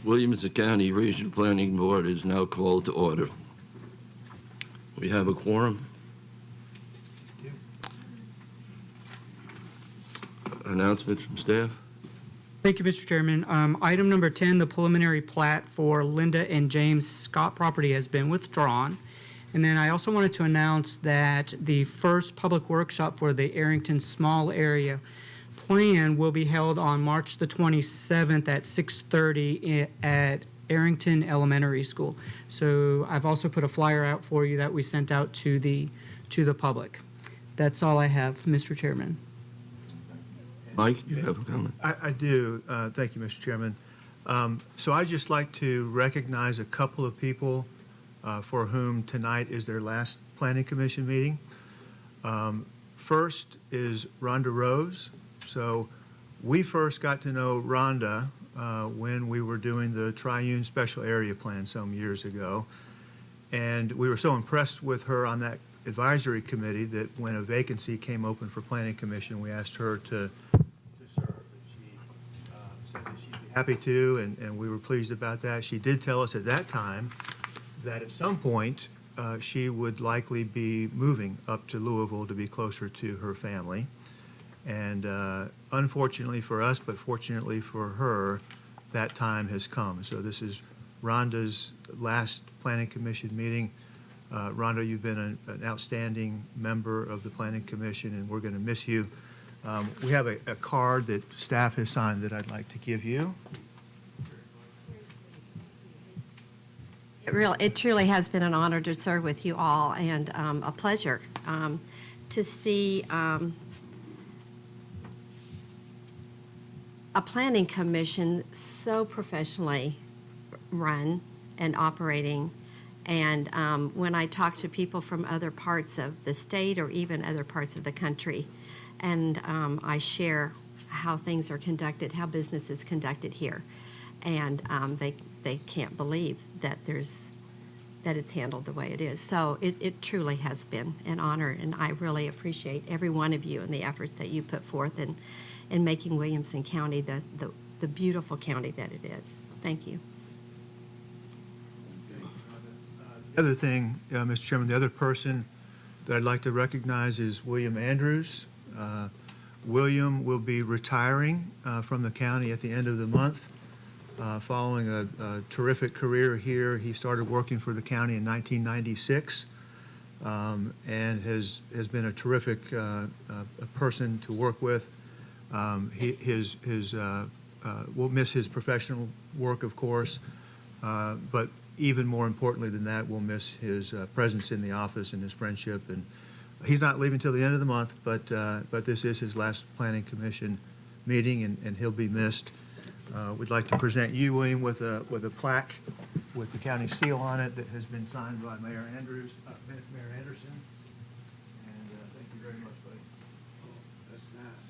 Williamson County Regional Planning Board is now called to order. We have a quorum. Announcements from staff. Thank you, Mr. Chairman. Item number 10, the preliminary plat for Linda and James Scott property has been withdrawn. And then I also wanted to announce that the first public workshop for the Arrington Small Area Plan will be held on March the 27th at 6:30 at Arrington Elementary School. So I've also put a flyer out for you that we sent out to the public. That's all I have, Mr. Chairman. Mike, you have a comment? I do. Thank you, Mr. Chairman. So I'd just like to recognize a couple of people for whom tonight is their last Planning Commission meeting. First is Rhonda Rose. So we first got to know Rhonda when we were doing the Triune Special Area Plan some years ago. And we were so impressed with her on that advisory committee that when a vacancy came open for Planning Commission, we asked her to serve. And she said that she'd be happy to, and we were pleased about that. She did tell us at that time that at some point she would likely be moving up to Louisville to be closer to her family. And unfortunately for us, but fortunately for her, that time has come. So this is Rhonda's last Planning Commission meeting. Rhonda, you've been an outstanding member of the Planning Commission, and we're going to miss you. We have a card that staff has signed that I'd like to give you. It truly has been an honor to serve with you all, and a pleasure to see a planning commission so professionally run and operating. And when I talk to people from other parts of the state or even other parts of the country, and I share how things are conducted, how business is conducted here, and they can't believe that it's handled the way it is. So it truly has been an honor, and I really appreciate every one of you and the efforts that you put forth in making Williamson County the beautiful county that it is. Thank you. The other thing, Mr. Chairman, the other person that I'd like to recognize is William Andrews. William will be retiring from the county at the end of the month. Following a terrific career here, he started working for the county in 1996 and has been a terrific person to work with. We'll miss his professional work, of course, but even more importantly than that, we'll miss his presence in the office and his friendship. And he's not leaving till the end of the month, but this is his last Planning Commission meeting, and he'll be missed. We'd like to present you, William, with a plaque with the county seal on it that has been signed by Mayor Anderson. And thank you very much, buddy. That's nice.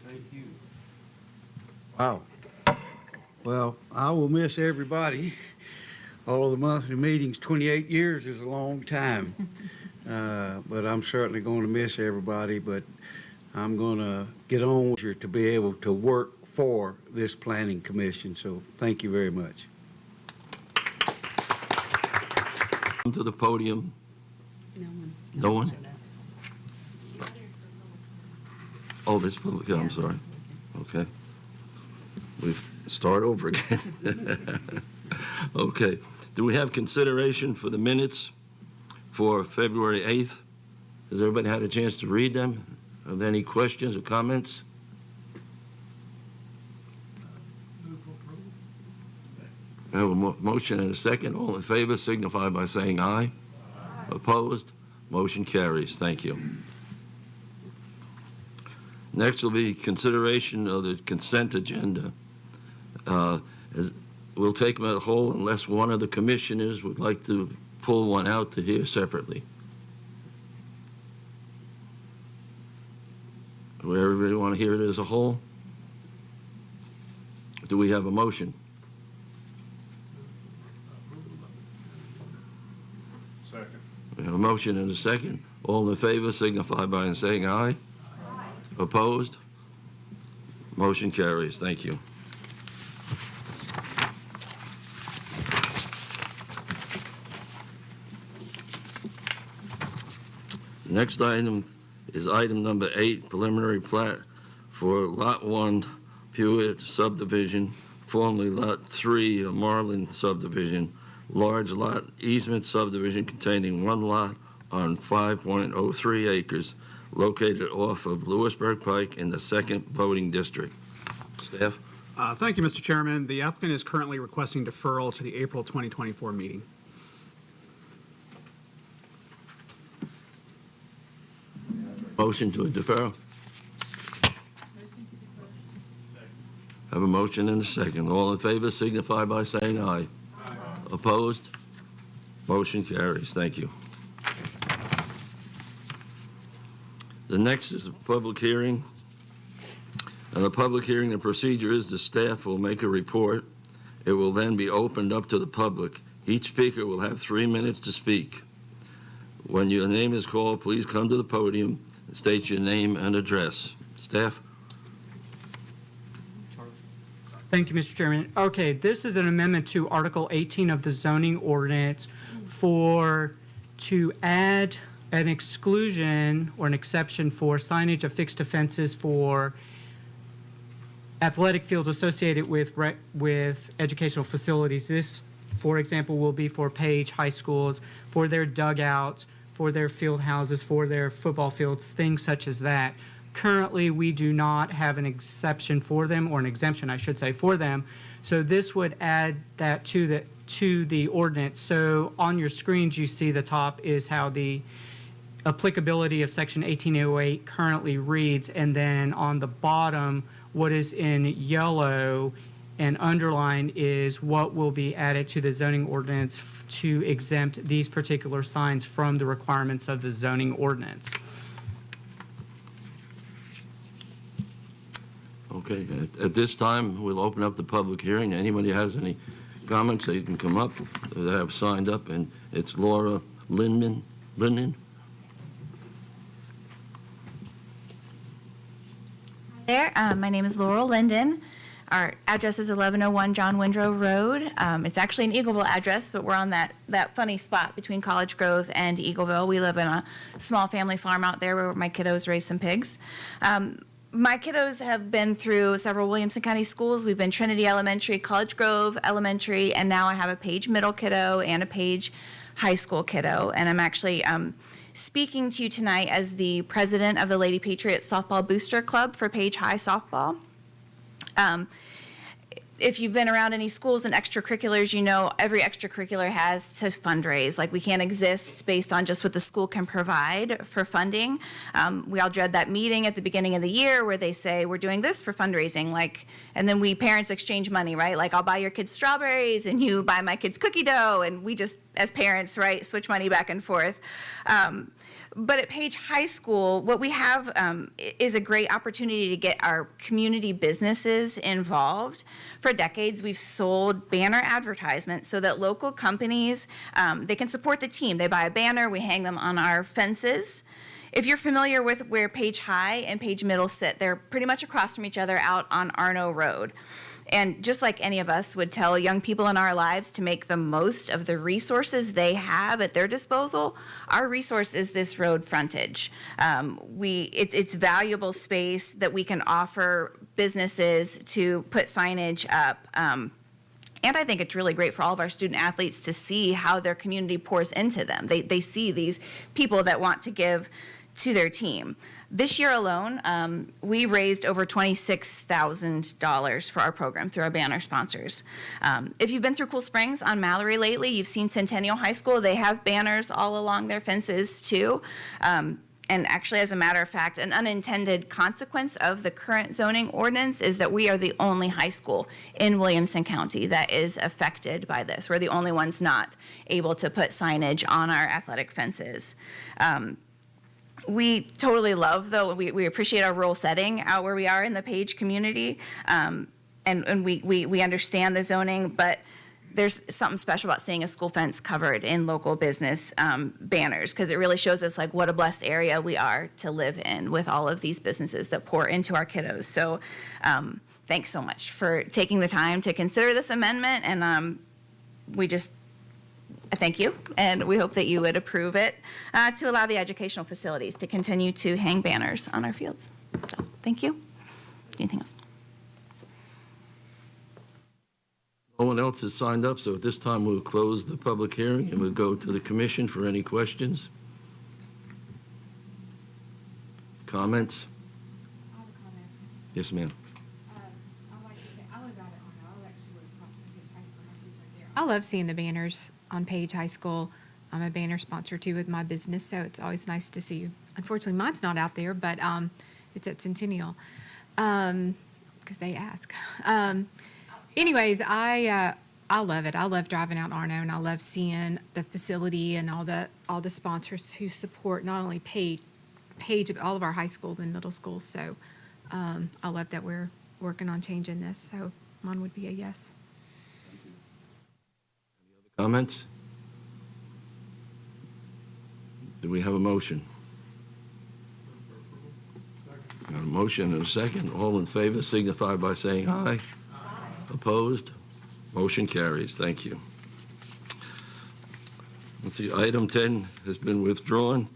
Thank you. Wow. Well, I will miss everybody. All of the monthly meetings, 28 years is a long time. But I'm certainly going to miss everybody, but I'm going to get on with you to be able to work for this Planning Commission. So thank you very much. Come to the podium. No one? Oh, this public, I'm sorry. Okay. We start over again. Okay. Do we have consideration for the minutes for February 8th? Has everybody had a chance to read them? Are there any questions or comments? I have a motion and a second. All in favor signify by saying aye. Aye. Opposed? Motion carries. Thank you. Next will be consideration of the consent agenda. We'll take them as a whole unless one of the commissioners would like to pull one out to hear separately. Would everybody want to hear it as a whole? Do we have a motion? Second. We have a motion and a second. All in favor signify by saying aye. Aye. Opposed? Motion carries. Thank you. The next item is item number 8, preliminary plat for Lot 1, Pewitt subdivision, formerly Lot 3, Marlin subdivision, large lot easement subdivision containing one lot on 5.03 acres, located off of Lewisburg Pike in the 2nd voting district. Staff? Thank you, Mr. Chairman. The applicant is currently requesting deferral to the April 2024 meeting. Motion to defer? Have a motion and a second. All in favor signify by saying aye. Aye. Opposed? Motion carries. Thank you. The next is a public hearing. And the public hearing, the procedure is the staff will make a report. It will then be opened up to the public. Each speaker will have 3 minutes to speak. When your name is called, please come to the podium and state your name and address. Staff? Thank you, Mr. Chairman. Okay, this is an amendment to Article 18 of the zoning ordinance to add an exclusion or an exception for signage of fixed offenses for athletic fields associated with educational facilities. This, for example, will be for Page High Schools, for their dugouts, for their field houses, for their football fields, things such as that. Currently, we do not have an exception for them, or an exemption, I should say, for them. So this would add that to the ordinance. So on your screens, you see the top is how the applicability of Section 1808 currently reads, and then on the bottom, what is in yellow and underlined is what will be added to the zoning ordinance to exempt these particular signs from the requirements of the zoning ordinance. Okay, at this time, we'll open up the public hearing. Anybody has any comments, they can come up. They have signed up, and it's Laura Linden. There, my name is Laurel Linden. Our address is 1101 John Windrow Road. It's actually an Eagleville address, but we're on that funny spot between College Grove and Eagleville. We live in a small family farm out there where my kiddos raise some pigs. My kiddos have been through several Williamson County schools. We've been Trinity Elementary, College Grove Elementary, and now I have a Page Middle kiddo and a Page High School kiddo. And I'm actually speaking to you tonight as the president of the Lady Patriots Softball Booster Club for Page High Softball. If you've been around any schools and extracurriculars, you know every extracurricular has to fundraise. Like, we can't exist based on just what the school can provide for funding. We all dread that meeting at the beginning of the year where they say, we're doing this for fundraising. And then we parents exchange money, right? Like, I'll buy your kids strawberries and you buy my kids cookie dough. And we just, as parents, right, switch money back and forth. But at Page High School, what we have is a great opportunity to get our community businesses involved. For decades, we've sold banner advertisements so that local companies, they can support the team. They buy a banner, we hang them on our fences. If you're familiar with where Page High and Page Middle sit, they're pretty much across from each other out on Arno Road. And just like any of us would tell young people in our lives to make the most of the resources they have at their disposal, our resource is this road frontage. It's valuable space that we can offer businesses to put signage up. And I think it's really great for all of our student athletes to see how their community pours into them. They see these people that want to give to their team. This year alone, we raised over $26,000 for our program through our banner sponsors. If you've been through Cool Springs on Mallory lately, you've seen Centennial High School. They have banners all along their fences too. And actually, as a matter of fact, an unintended consequence of the current zoning ordinance is that we are the only high school in Williamson County that is affected by this. We're the only ones not able to put signage on our athletic fences. We totally love, though, we appreciate our rural setting out where we are in the Page community, and we understand the zoning, but there's something special about seeing a school fence covered in local business banners, because it really shows us like what a blessed area we are to live in with all of these businesses that pour into our kiddos. So thanks so much for taking the time to consider this amendment, and thank you, and we hope that you would approve it to allow the educational facilities to continue to hang banners on our fields. So, thank you. Anything else? No one else has signed up, so at this time, we'll close the public hearing and we'll go to the commission for any questions. Comments? I have a comment. Yes, ma'am. I'd like to say, I live out at Arno. I actually live across from Page High School. My kids right there. I love seeing the banners on Page High School. I'm a banner sponsor too with my business, so it's always nice to see. Unfortunately, mine's not out there, but it's at Centennial because they ask. Anyways, I love it. I love driving out Arno, and I love seeing the facility and all the sponsors who support not only Page, but all of our high schools and middle schools. So I love that we're working on changing this. So mine would be a yes. Comments? Do we have a motion? Got a motion and a second. All in favor signify by saying aye. Opposed? Motion carries. Thank you. Let's see, item 10 has been withdrawn.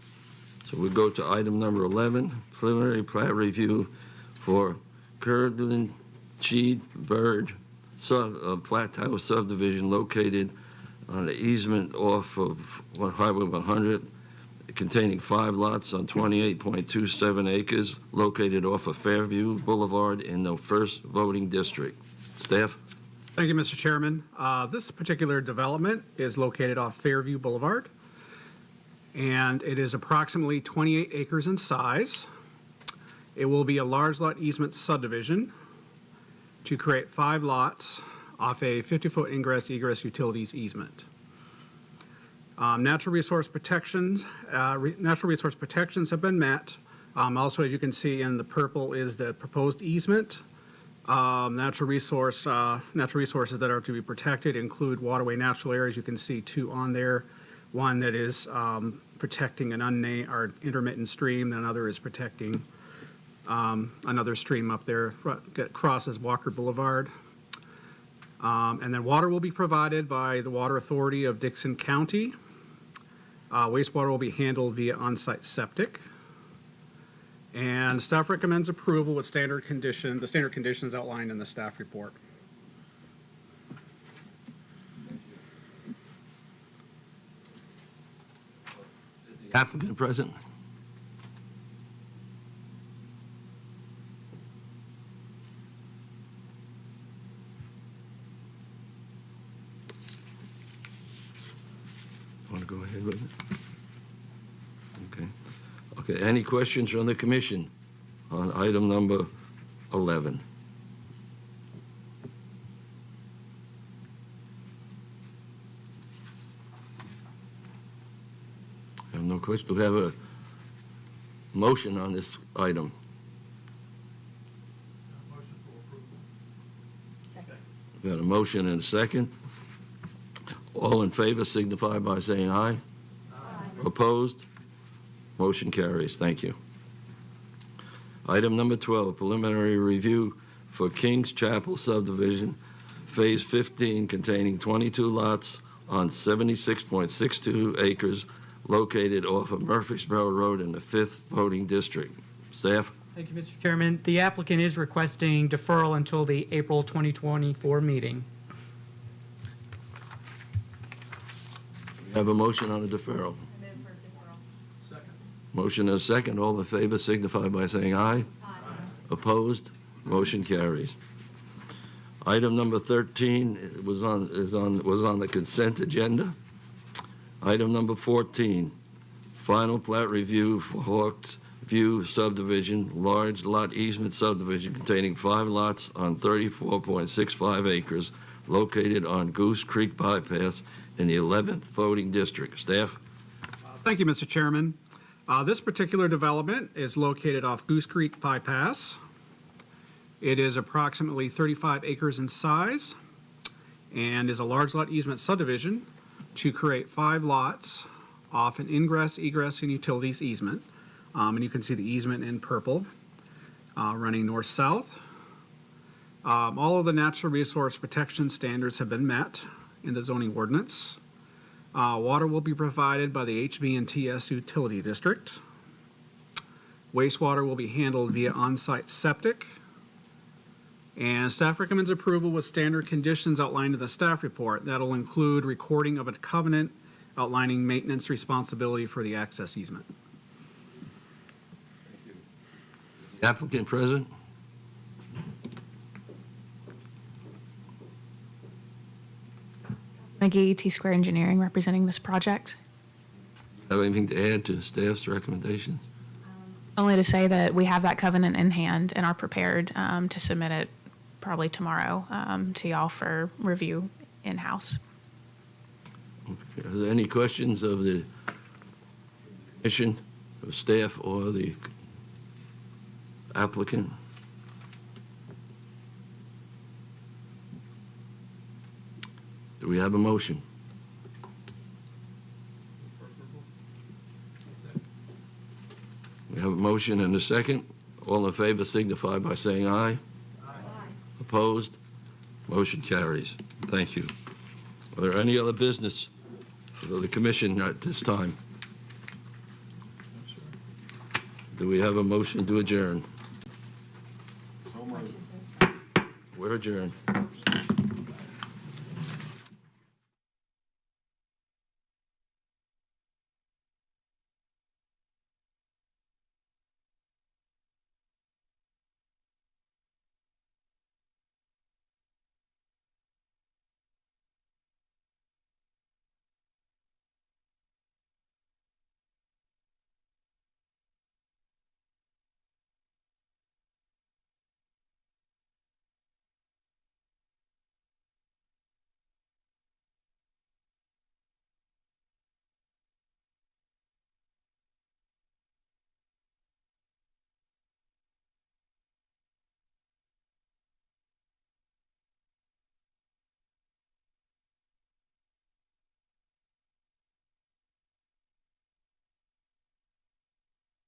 So we'll go to item number 11, preliminary plat review for Kirtland Cheed Bird Plateau subdivision located on the easement off of Highway 100, containing 5 lots on 28.27 acres, located off of Fairview Boulevard in the first voting district. Staff? Thank you, Mr. Chairman. This particular development is located off Fairview Boulevard, and it is approximately 28 acres in size. It will be a large lot easement subdivision to create 5 lots off a 50-foot ingress-egress utilities easement. Natural resource protections have been met. Also, as you can see in the purple is the proposed easement. Natural resources that are to be protected include waterway natural areas. You can see 2 on there. One that is protecting an unnamed or intermittent stream, and another is protecting another stream up there that crosses Walker Boulevard. And then water will be provided by the Water Authority of Dixon County. Wastewater will be handled via on-site septic. And staff recommends approval with the standard conditions outlined in the staff report. Applicant present? Want to go ahead with it? Okay. Okay, any questions from the commission on item number 11? I have no questions. Do we have a motion on this item? We got a motion and a second. All in favor signify by saying aye. Aye. Opposed? Motion carries. Thank you. Item number 12, preliminary review for Kings Chapel subdivision, Phase 15, containing 22 lots on 76.62 acres, located off of Murfreesboro Road in the 5th voting district. Staff? Thank you, Mr. Chairman. The applicant is requesting deferral until the April 2024 meeting. We have a motion on a deferral. Motion and a second. All in favor signify by saying aye. Aye. Opposed? Motion carries. Item number 13 was on the consent agenda. Item number 14, final plat review for Hawks View subdivision, large lot easement subdivision containing 5 lots on 34.65 acres, located on Goose Creek Bypass in the 11th voting district. Staff? Thank you, Mr. Chairman. This particular development is located off Goose Creek Bypass. It is approximately 35 acres in size and is a large lot easement subdivision to create 5 lots off an ingress, egress, and utilities easement. And you can see the easement in purple running north-south. All of the natural resource protection standards have been met in the zoning ordinance. Water will be provided by the HB&TS Utility District. Wastewater will be handled via on-site septic. And staff recommends approval with standard conditions outlined in the staff report. That'll include recording of a covenant outlining maintenance responsibility for the access easement. Applicant present? McGee, T-Square Engineering, representing this project. Have anything to add to staff's recommendations? Only to say that we have that covenant in hand and are prepared to submit it probably tomorrow to y'all for review in-house. Okay. Are there any questions of the commission, of staff, or the applicant? Do we have a motion? We have a motion and a second. All in favor signify by saying aye. Aye. Opposed? Motion carries. Thank you. Are there any other business for the commission at this time? Do we have a motion to adjourn? We're adjourned.